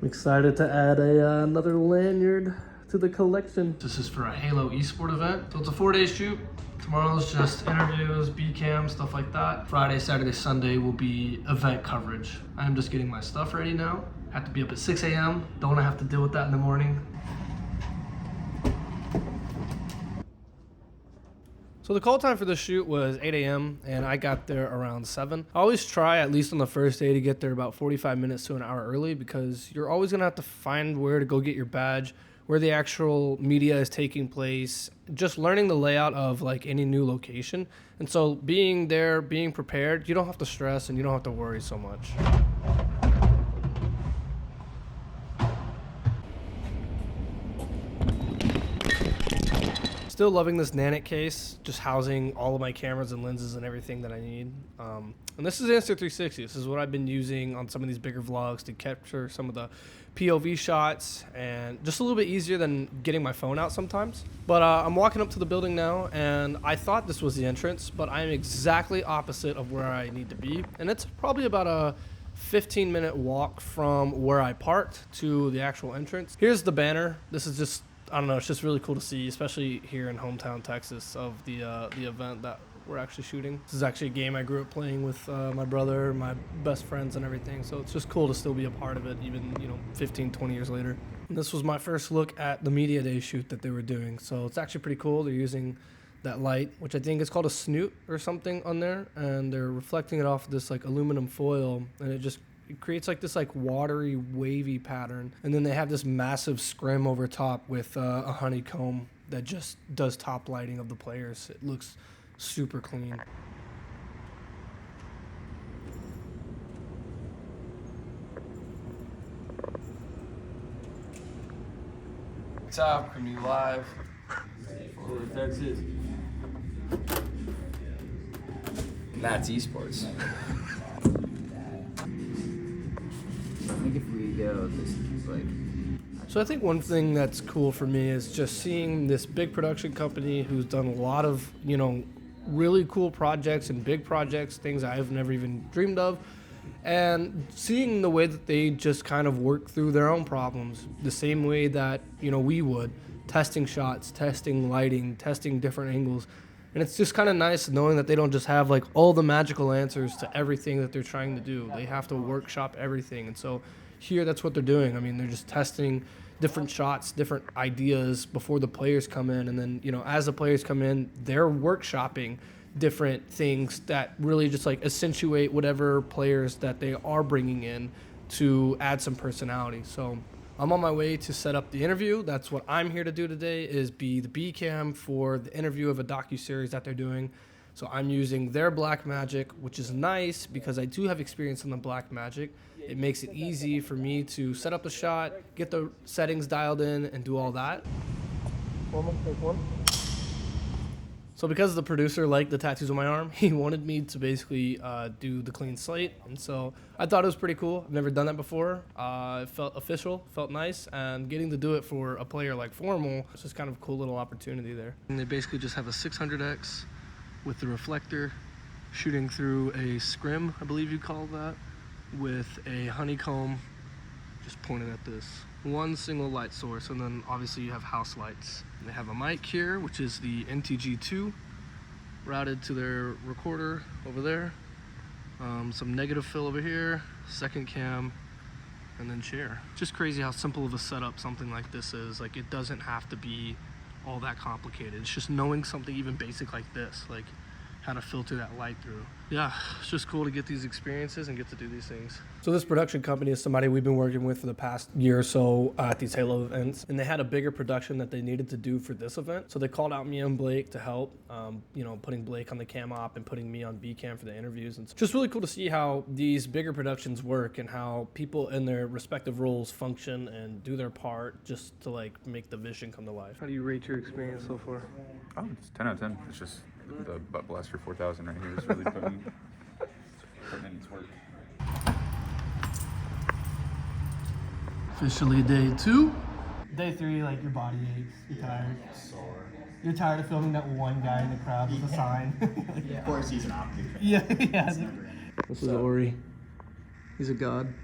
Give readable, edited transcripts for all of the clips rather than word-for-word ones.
Excited to add another lanyard to the collection. This is for a Halo esport event. So it's a 4-day shoot. Tomorrow's just interviews, B-cam, stuff like that. Friday, Saturday, Sunday will be event coverage. I'm just getting my stuff ready now. Have to be up at 6 a.m. Don't want to have to deal with that in the morning. So the call time for the shoot was 8 a.m. and I got there around 7. I always try, at least on the first day, to get there about 45 minutes to an hour early because you're always gonna have to find where to go get your badge, where the actual media is taking place, just learning the layout of like any new location. And so being there, being prepared, you don't have to stress and you don't have to worry so much. Still loving this Nanit case, just housing all of my cameras and lenses and everything that I need. And this is Insta360. This is what I've been using on some of these bigger vlogs to capture some of the POV shots, and just a little bit easier than getting my phone out sometimes. But I'm walking up to the building now, and I thought this was the entrance, but I'm exactly opposite of where I need to be. And it's probably about a 15-minute walk from where I parked to the actual entrance. Here's the banner. This is just, I don't know, it's just really cool to see, especially here in hometown Texas, of the event that we're actually shooting. This is actually a game I grew up playing with my brother, my best friends and everything, so it's just cool to still be a part of it even, 15, 20 years later. And this was my first look at the media day shoot that they were doing, so it's actually pretty cool. They're using that light, which I think is called a snoot or something on there, and they're reflecting it off this like aluminum foil, and it creates like this like watery, wavy pattern. And then they have this massive scrim over top with a honeycomb that just does top lighting of the players. It looks super clean. What's up? Coming to you live. Texas. That's esports. I think if we go this like. So I think one thing that's cool for me is just seeing this big production company who's done a lot of, really cool projects and big projects, things I've never even dreamed of, and seeing the way that they just kind of work through their own problems the same way that, we would, testing shots, testing lighting, testing different angles. And it's just kind of nice knowing that they don't just have like all the magical answers to everything that they're trying to do. They have to workshop everything. And so here, that's what they're doing. I mean, they're just testing different shots, different ideas before the players come in. And then, as the players come in, they're workshopping different things that really just like accentuate whatever players that they are bringing in to add some personality. So I'm on my way to set up the interview. That's what I'm here to do today, is be the B-cam for the interview of a docuseries that they're doing. So I'm using their Blackmagic, which is nice because I do have experience in the Blackmagic. It makes it easy for me to set up the shot, get the settings dialed in, and do all that. Take one. So because the producer liked the tattoos on my arm, he wanted me to basically do the clean slate. And so I thought it was pretty cool. I've never done that before. It felt official, felt nice, and getting to do it for a player like Formal, it's just kind of a cool little opportunity there. And they basically just have a 600X with the reflector shooting through a scrim, I believe you call that, with a honeycomb just pointed at this one single light source, and then obviously you have house lights. And they have a mic here, which is the NTG2 routed to their recorder over there, some negative fill over here, second cam, and then chair. Just crazy how simple of a setup something like this is. Like, it doesn't have to be all that complicated. It's just knowing something even basic like this, like how to filter that light through. Yeah, it's just cool to get these experiences and get to do these things. So this production company is somebody we've been working with for the past year or so at these Halo events, and they had a bigger production that they needed to do for this event. So they called out me and Blake to help, putting Blake on the cam op and putting me on B-cam for the interviews. And it's just really cool to see how these bigger productions work and how people in their respective roles function and do their part just to like make the vision come to life. How do you rate your experience so far? Oh, it's 10 out of 10. It's just the butt blaster 4000 right here is really putting in its work. Officially day 2. Day 3, like your body aches, you're tired. You're tired of filming that one guy in the crowd with a sign. Of course, he's an optic. Yeah. This is Ori. He's a god.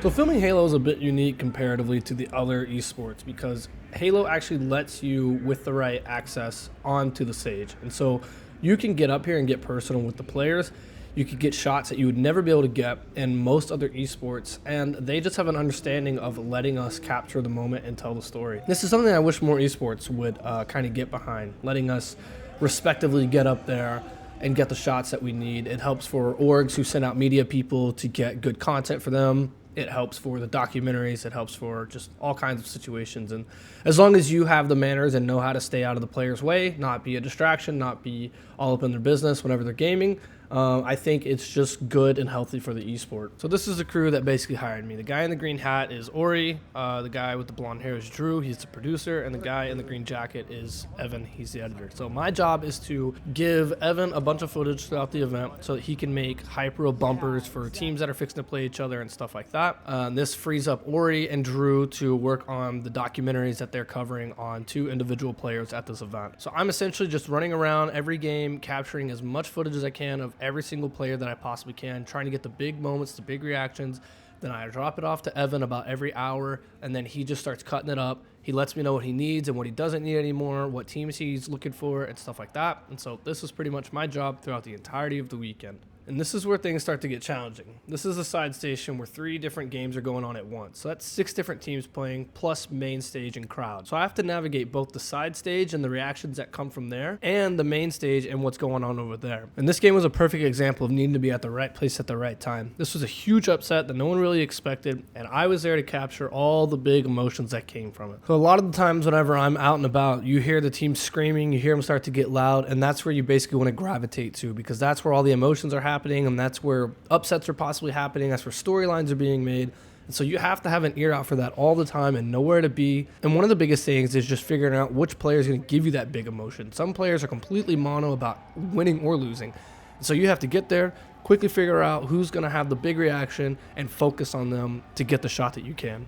So filming Halo is a bit unique comparatively to the other esports because Halo actually lets you, with the right access, onto the stage. And so you can get up here and get personal with the players. You could get shots that you would never be able to get in most other esports, and they just have an understanding of letting us capture the moment and tell the story. This is something I wish more esports would kind of get behind, letting us respectively get up there and get the shots that we need. It helps for orgs who send out media people to get good content for them. It helps for the documentaries. It helps for just all kinds of situations. And as long as you have the manners and know how to stay out of the player's way, not be a distraction, not be all up in their business whenever they're gaming, I think it's just good and healthy for the esport. So this is the crew that basically hired me. The guy in the green hat is Ori. The guy with the blonde hair is Drew. He's the producer. And the guy in the green jacket is Evan. He's the editor. So my job is to give Evan a bunch of footage throughout the event so that he can make hyper bumpers for teams that are fixing to play each other and stuff like that. This frees up Ori and Drew to work on the documentaries that they're covering on 2 individual players at this event. So I'm essentially just running around every game, capturing as much footage as I can of every single player that I possibly can, trying to get the big moments, the big reactions. Then I drop it off to Evan about every hour, and then he just starts cutting it up. He lets me know what he needs and what he doesn't need anymore, what teams he's looking for, and stuff like that. And so this is pretty much my job throughout the entirety of the weekend. And this is where things start to get challenging. This is a side station where 3 different games are going on at once. So that's 6 different teams playing, plus main stage and crowd. So I have to navigate both the side stage and the reactions that come from there, and the main stage and what's going on over there. And this game was a perfect example of needing to be at the right place at the right time. This was a huge upset that no one really expected, and I was there to capture all the big emotions that came from it. So a lot of the times whenever I'm out and about, you hear the team screaming, you hear them start to get loud, and that's where you basically want to gravitate to, because that's where all the emotions are happening, and that's where upsets are possibly happening. That's where storylines are being made. And so you have to have an ear out for that all the time and know where to be. And one of the biggest things is just figuring out which player is going to give you that big emotion. Some players are completely mono about winning or losing. And so you have to get there, quickly figure out who's going to have the big reaction and focus on them to get the shot that you can.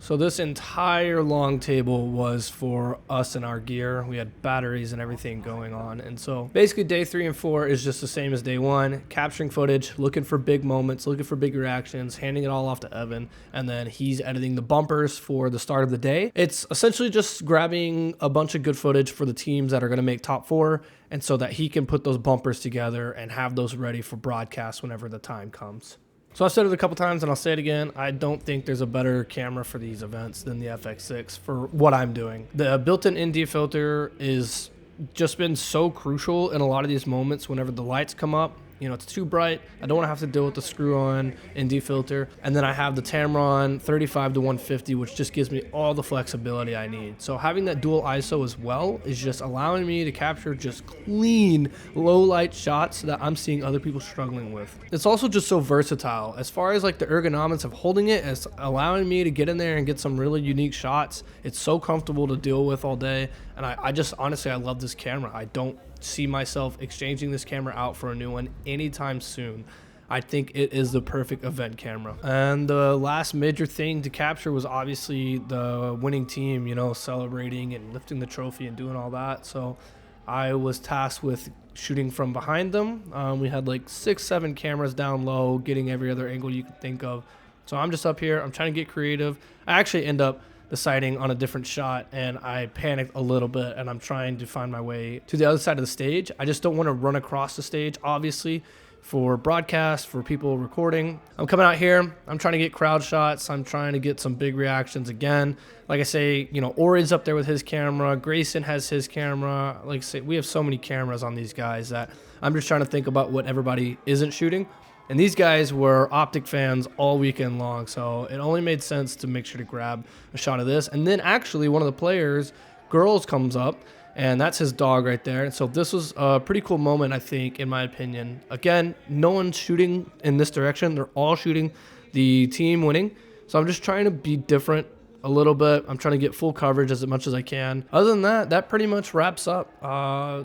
So this entire long table was for us and our gear. We had batteries and everything going on. And so basically day 3 and 4 is just the same as day 1, capturing footage, looking for big moments, looking for big reactions, handing it all off to Evan, and then he's editing the bumpers for the start of the day. It's essentially just grabbing a bunch of good footage for the teams that are going to make top 4, and so that he can put those bumpers together and have those ready for broadcast whenever the time comes. So I've said it a couple times and I'll say it again. I don't think there's a better camera for these events than the FX6 for what I'm doing. The built-in ND filter is just been so crucial in a lot of these moments whenever the lights come up. You know, it's too bright. I don't want to have to deal with the screw-on ND filter. And then I have the Tamron 35 to 150, which just gives me all the flexibility I need. So having that dual ISO as well is just allowing me to capture just clean, low-light shots that I'm seeing other people struggling with. It's also just so versatile. As far as like the ergonomics of holding it, it's allowing me to get in there and get some really unique shots. It's so comfortable to deal with all day. And I just, honestly, I love this camera. I don't see myself exchanging this camera out for a new one anytime soon. I think it is the perfect event camera. And the last major thing to capture was obviously the winning team, you know, celebrating and lifting the trophy and doing all that. So I was tasked with shooting from behind them. We had like 6-7 cameras down low, getting every other angle you could think of. So I'm just up here. I'm trying to get creative. I actually end up deciding on a different shot, and I panicked a little bit, and I'm trying to find my way to the other side of the stage. I just don't want to run across the stage, obviously, for broadcast, for people recording. I'm coming out here. I'm trying to get crowd shots. I'm trying to get some big reactions again. Like I say, you know, Ori's up there with his camera. Grayson has his camera. Like I say, we have so many cameras on these guys that I'm just trying to think about what everybody isn't shooting. And these guys were optic fans all weekend long, so it only made sense to make sure to grab a shot of this. And then actually one of the players, Girls, comes up, and that's his dog right there. And so this was a pretty cool moment, I think, in my opinion. Again, no one's shooting in this direction. They're all shooting the team winning. So I'm just trying to be different a little bit. I'm trying to get full coverage as much as I can. Other than that, that pretty much wraps up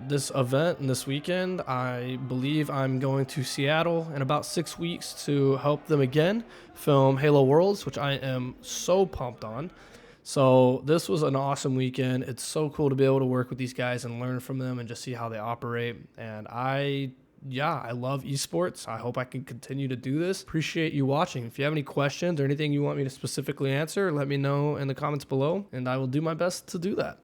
this event and this weekend. I believe I'm going to Seattle in about 6 weeks to help them again film Halo Worlds, which I am so pumped on. So this was an awesome weekend. It's so cool to be able to work with these guys and learn from them and just see how they operate. And I love esports. I hope I can continue to do this. Appreciate you watching. If you have any questions or anything you want me to specifically answer, let me know in the comments below, and I will do my best to do that.